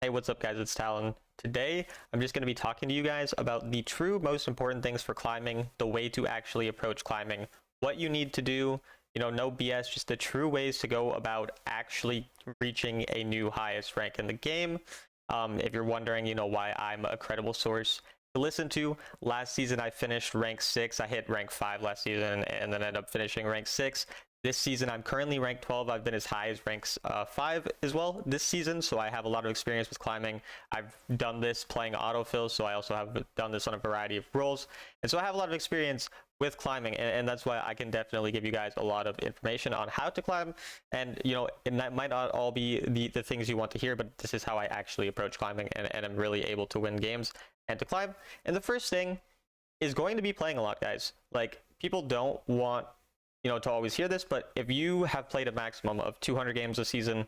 Hey, what's up guys, it's Talon. Today, I'm just going to be talking to you guys about the true most important things for climbing, the way to actually approach climbing, what you need to do, no BS, just the true ways to go about actually reaching a new highest rank in the game. If you're wondering, why I'm a credible source to listen to, last season I finished rank 6, I hit rank 5 last season and then ended up finishing rank 6. This season, I'm currently ranked 12. I've been as high as rank 5 as well this season, so I have a lot of experience with climbing. I've done this playing autofill, so I also have done this on a variety of roles. And so I have a lot of experience with climbing, and that's why I can definitely give you guys a lot of information on how to climb. And, and that might not all be the things you want to hear, but this is how I actually approach climbing, and I'm really able to win games and to climb. And the first thing is going to be playing a lot, guys. Like, people don't want to always hear this, but if you have played a maximum of 200 games a season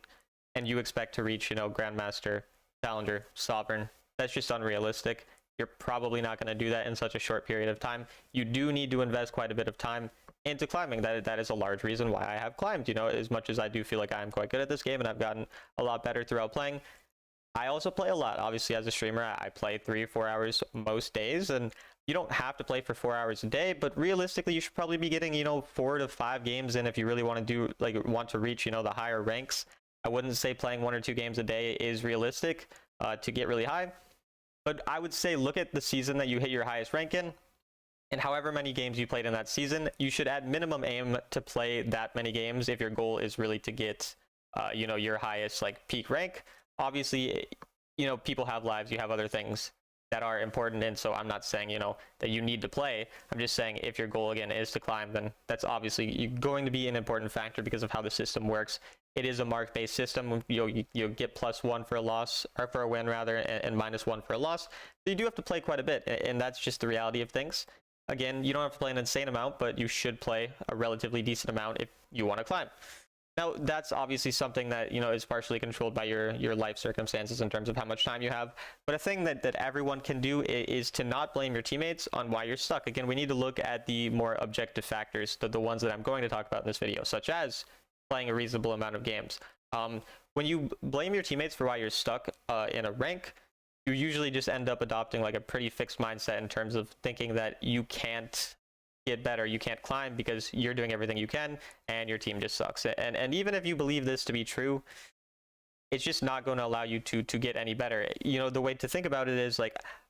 and you expect to reach, Grandmaster, Challenger, Sovereign, that's just unrealistic. You're probably not going to do that in such a short period of time. You do need to invest quite a bit of time into climbing. That is a large reason why I have climbed, as much as I do feel like I'm quite good at this game and I've gotten a lot better throughout playing. I also play a lot. Obviously, as a streamer, I play 3 or 4 hours most days, and you don't have to play for 4 hours a day, but realistically, you should probably be getting, 4 to 5 games in if you really want to want to reach, the higher ranks. I wouldn't say playing 1 or 2 games a day is realistic to get really high, but I would say look at the season that you hit your highest rank in, and however many games you played in that season, you should at minimum aim to play that many games if your goal is really to get, your highest peak rank. Obviously, people have lives, you have other things that are important, and so I'm not saying, that you need to play. I'm just saying if your goal, again, is to climb, then that's obviously going to be an important factor because of how the system works. It is a mark-based system. You get +1 for a loss, or for a win, rather, and -1 for a loss. So you do have to play quite a bit, and that's just the reality of things. Again, you don't have to play an insane amount, but you should play a relatively decent amount if you want to climb. Now, that's obviously something that, is partially controlled by your life circumstances in terms of how much time you have. But a thing that everyone can do is to not blame your teammates on why you're stuck. Again, we need to look at the more objective factors, the ones that I'm going to talk about in this video, such as playing a reasonable amount of games. When you blame your teammates for why you're stuck in a rank, you usually just end up adopting a pretty fixed mindset in terms of thinking that you can't get better, you can't climb because you're doing everything you can and your team just sucks. And even if you believe this to be true, it's just not going to allow you to get any better. The way to think about it is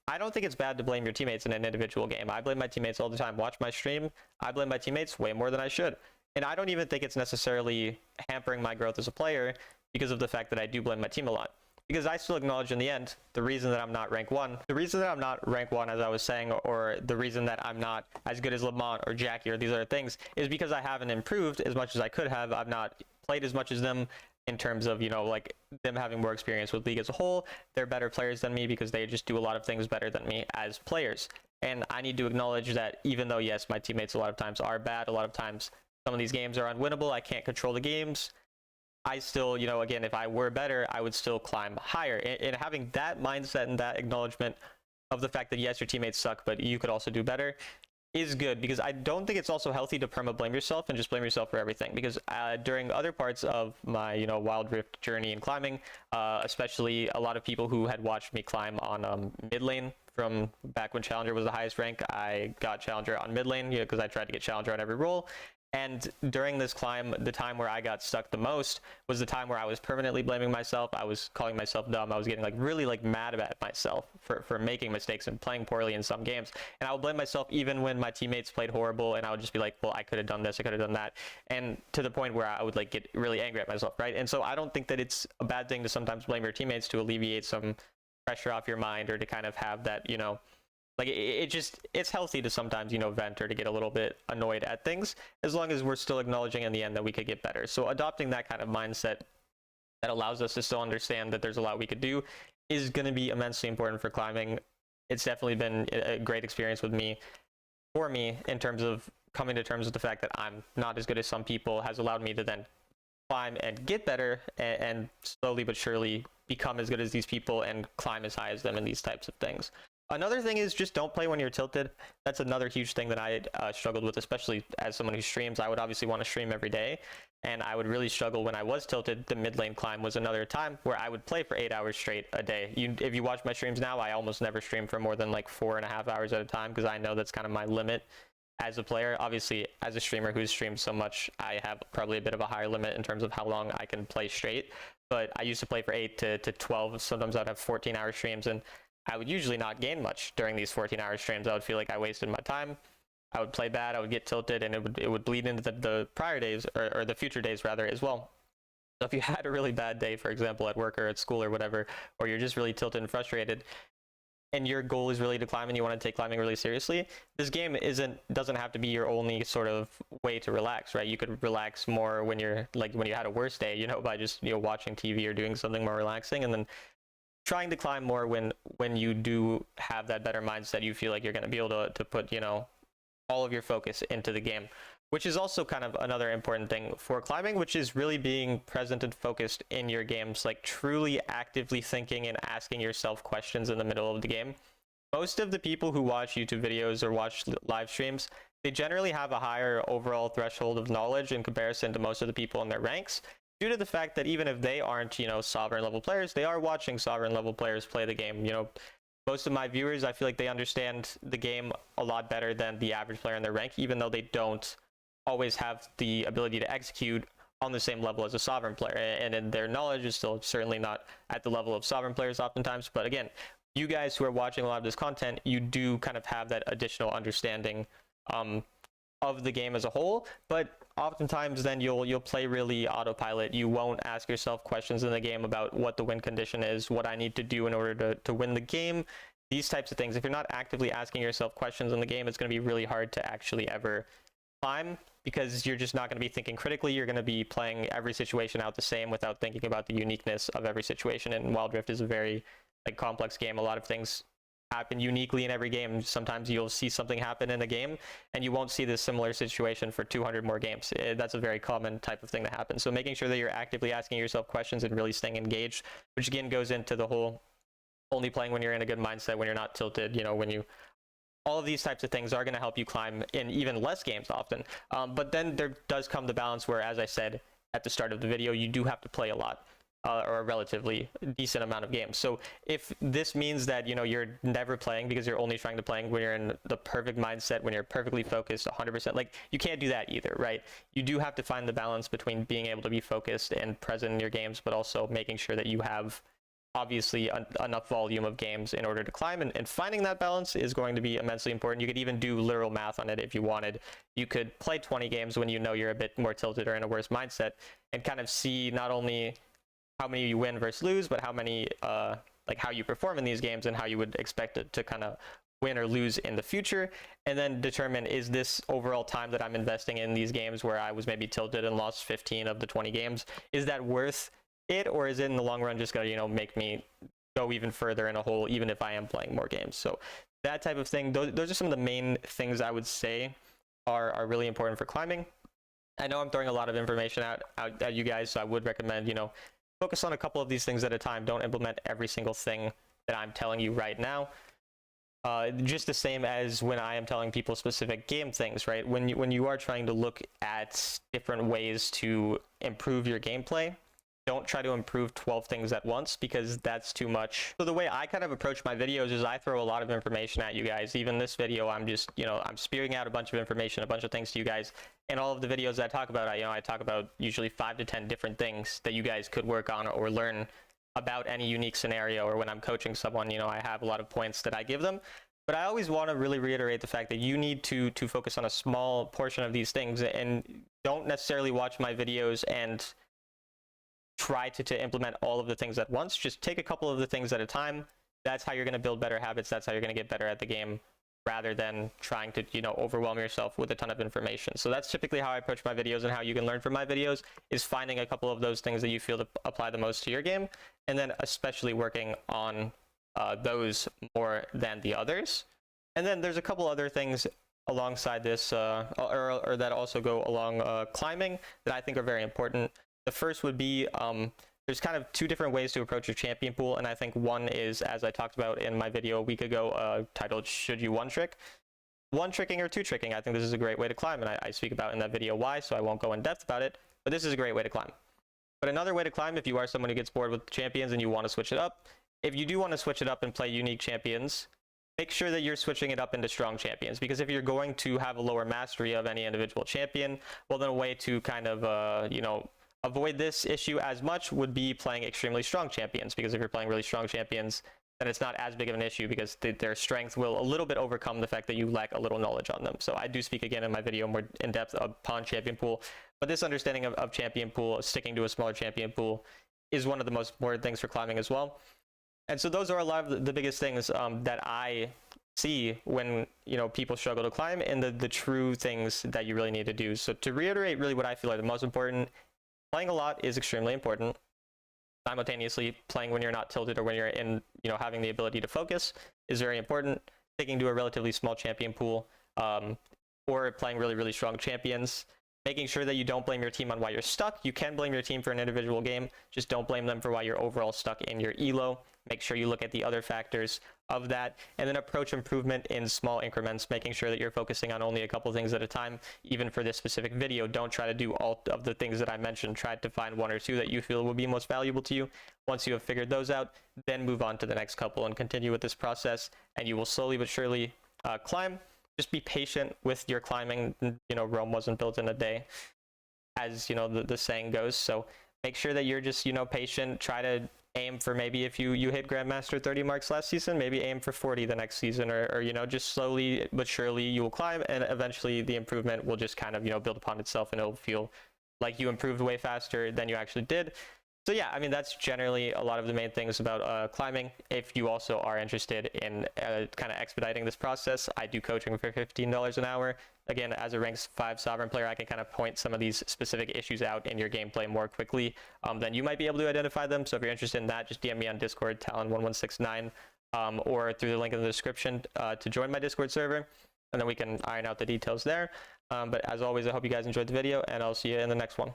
I don't think it's bad to blame your teammates in an individual game. I blame my teammates all the time. Watch my stream, I blame my teammates way more than I should. And I don't even think it's necessarily hampering my growth as a player because of the fact that I do blame my team a lot. Because I still acknowledge in the end, the reason that I'm not rank 1, as I was saying, or the reason that I'm not as good as Lamont or Jackie or these other things, is because I haven't improved as much as I could have. I've not played as much as them in terms of, them having more experience with League as a whole. They're better players than me because they just do a lot of things better than me as players. And I need to acknowledge that even though, yes, my teammates a lot of times are bad, a lot of times some of these games are unwinnable, I can't control the games, I still, again, if I were better, I would still climb higher. And having that mindset and that acknowledgement of the fact that, yes, your teammates suck, but you could also do better is good, because I don't think it's also healthy to perma-blame yourself and just blame yourself for everything. Because during other parts of my, Wild Rift journey in climbing, especially a lot of people who had watched me climb on mid lane from back when Challenger was the highest rank, I got Challenger on mid lane, because I tried to get Challenger on every role. And during this climb, the time where I got stuck the most was the time where I was permanently blaming myself. I was calling myself dumb. I was getting really mad at myself for making mistakes and playing poorly in some games. And I would blame myself even when my teammates played horrible, and I would just be like, well, I could have done this, I could have done that. And to the point where I would get really angry at myself, right? And so I don't think that it's a bad thing to sometimes blame your teammates to alleviate some pressure off your mind, or to kind of have that, it's healthy to sometimes, vent or to get a little bit annoyed at things, as long as we're still acknowledging in the end that we could get better. So adopting that kind of mindset that allows us to still understand that there's a lot we could do is going to be immensely important for climbing. It's definitely been a great experience for me, in terms of coming to terms with the fact that I'm not as good as some people, has allowed me to then climb and get better, and slowly but surely become as good as these people and climb as high as them in these types of things. Another thing is just don't play when you're tilted. That's another huge thing that I struggled with, especially as someone who streams. I would obviously want to stream every day, and I would really struggle when I was tilted. The mid lane climb was another time where I would play for 8 hours straight a day. If you watch my streams now, I almost never stream for more than like 4.5 hours at a time, because I know that's kind of my limit as a player. Obviously, as a streamer who's streamed so much, I have probably a bit of a higher limit in terms of how long I can play straight. But I used to play for 8 to 12. Sometimes I'd have 14-hour streams, and I would usually not gain much during these 14-hour streams. I would feel like I wasted my time. I would play bad, I would get tilted, and it would bleed into the prior days, or the future days rather, as well. So if you had a really bad day, for example, at work or at school or whatever, or you're just really tilted and frustrated, and your goal is really to climb and you want to take climbing really seriously, this game doesn't have to be your only sort of way to relax, right? You could relax more when you're like when you had a worse day, you know, by just, you know, watching TV or doing something more relaxing, and then trying to climb more when you do have that better mindset. You feel like you're going to be able to put, you know, all of your focus into the game, which is also kind of another important thing for climbing, which is really being present and focused in your games, like truly actively thinking and asking yourself questions in the middle of the game. Most of the people who watch YouTube videos or watch live streams, they generally have a higher overall threshold of knowledge in comparison to most of the people in their ranks, due to the fact that even if they aren't, you know, sovereign level players, they are watching sovereign level players play the game. You know, most of my viewers, I feel like they understand the game a lot better than the average player in their rank, even though they don't always have the ability to execute on the same level as a sovereign player, and their knowledge is still certainly not at the level of sovereign players oftentimes. But again, you guys who are watching a lot of this content, you do kind of have that additional understanding of the game as a whole, but oftentimes then you'll play really autopilot. You won't ask yourself questions in the game about what the win condition is, what I need to do in order to win the game, these types of things. If you're not actively asking yourself questions in the game, it's going to be really hard to actually ever climb, because you're just not going to be thinking critically. You're going to be playing every situation out the same without thinking about the uniqueness of every situation. And Wild Rift is a very complex game. A lot of things happen uniquely in every game. Sometimes you'll see something happen in a game and you won't see this similar situation for 200 more games. That's a very common type of thing to happen. So making sure that you're actively asking yourself questions and really staying engaged, which again goes into the whole only playing when you're in a good mindset, when you're not tilted, you know, when you, all of these types of things are going to help you climb in even less games often. But then there does come the balance where, as I said at the start of the video, you do have to play a lot. Or a relatively decent amount of games. So if this means that, you know, you're never playing because you're only trying to play when you're in the perfect mindset, when you're perfectly focused 100%, like, you can't do that either, right? You do have to find the balance between being able to be focused and present in your games, but also making sure that you have obviously enough volume of games in order to climb, and finding that balance is going to be immensely important. You could even do literal math on it if you wanted. You could play 20 games when you know you're a bit more tilted or in a worse mindset, and kind of see not only how many you win versus lose, but how many like how you perform in these games and how you would expect it to kind of win or lose in the future, and then determine, is this overall time that I'm investing in these games where I was maybe tilted and lost 15 of the 20 games, is that worth it, or is it in the long run just gonna, you know, make me go even further in a hole, even if I am playing more games? So that type of thing, those are some of the main things I would say are really important for climbing. I know I'm throwing a lot of information out at you guys, so I would recommend, you know, focus on a couple of these things at a time. Don't implement every single thing that I'm telling you right now. Just the same as when I am telling people specific game things, right? When you are trying to look at different ways to improve your gameplay, don't try to improve 12 things at once, because that's too much. So the way I kind of approach my videos is I throw a lot of information at you guys. Even this video, I'm just, you know, I'm spewing out a bunch of information, a bunch of things to you guys. And all of the videos I talk about, I talk about usually 5 to 10 different things that you guys could work on or learn about any unique scenario. Or when I'm coaching someone, you know, I have a lot of points that I give them. But I always want to really reiterate the fact that you need to focus on a small portion of these things, and don't necessarily watch my videos and try to implement all of the things at once. Just take a couple of the things at a time. That's how you're going to build better habits. That's how you're going to get better at the game, rather than trying to, you know, overwhelm yourself with a ton of information. So that's typically how I approach my videos, and how you can learn from my videos is finding a couple of those things that you feel to apply the most to your game, and then especially working on those more than the others. And then there's a couple other things alongside this, or that also go along climbing, that I think are very important. The first would be there's kind of two different ways to approach your champion pool, and I think one is, as I talked about in my video a week ago, titled "Should You One Trick?" One tricking or two tricking. I think this is a great way to climb, and I speak about in that video why, so I won't go in depth about it, but this is a great way to climb. But another way to climb, if you are someone who gets bored with champions and you want to switch it up, if you do want to switch it up and play unique champions, make sure that you're switching it up into strong champions, because if you're going to have a lower mastery of any individual champion, well, then a way to kind of, you know, avoid this issue as much would be playing extremely strong champions, because if you're playing really strong champions, then it's not as big of an issue because their strength will a little bit overcome the fact that you lack a little knowledge on them. So I do speak again in my video more in depth upon champion pool, but this understanding of champion pool, sticking to a smaller champion pool, is one of the most important things for climbing as well. And so those are a lot of the biggest things that I see when, you know, people struggle to climb, and the true things that you really need to do. So to reiterate, really what I feel are the most important, playing a lot is extremely important. Simultaneously, playing when you're not tilted or when you're in, you know, having the ability to focus is very important. Sticking to a relatively small champion pool, or playing really, really strong champions. Making sure that you don't blame your team on why you're stuck. You can blame your team for an individual game, just don't blame them for why you're overall stuck in your elo. Make sure you look at the other factors of that, and then approach improvement in small increments, making sure that you're focusing on only a couple things at a time. Even for this specific video, don't try to do all of the things that I mentioned. Try to find one or two that you feel will be most valuable to you. Once you have figured those out, then move on to the next couple and continue with this process, and you will slowly but surely climb. Just be patient with your climbing. You know, Rome wasn't built in a day, as you know the saying goes. So make sure that you're just, you know, patient. Try to aim for, maybe if you hit Grandmaster 30 marks last season, maybe aim for 40 the next season, or you know, just slowly but surely you will climb, and eventually the improvement will just kind of, you know, build upon itself, and it'll feel like you improved way faster than you actually did. So yeah, I mean, that's generally a lot of the main things about climbing. If you also are interested in kind of expediting this process, I do coaching for $15 an hour. Again, as a rank 5 Sovereign player, I can kind of point some of these specific issues out in your gameplay more quickly than you might be able to identify them. So if you're interested in that, just DM me on Discord, Talon1169, or through the link in the description to join my Discord server, and then we can iron out the details there. But as always, I hope you guys enjoyed the video, and I'll see you in the next one.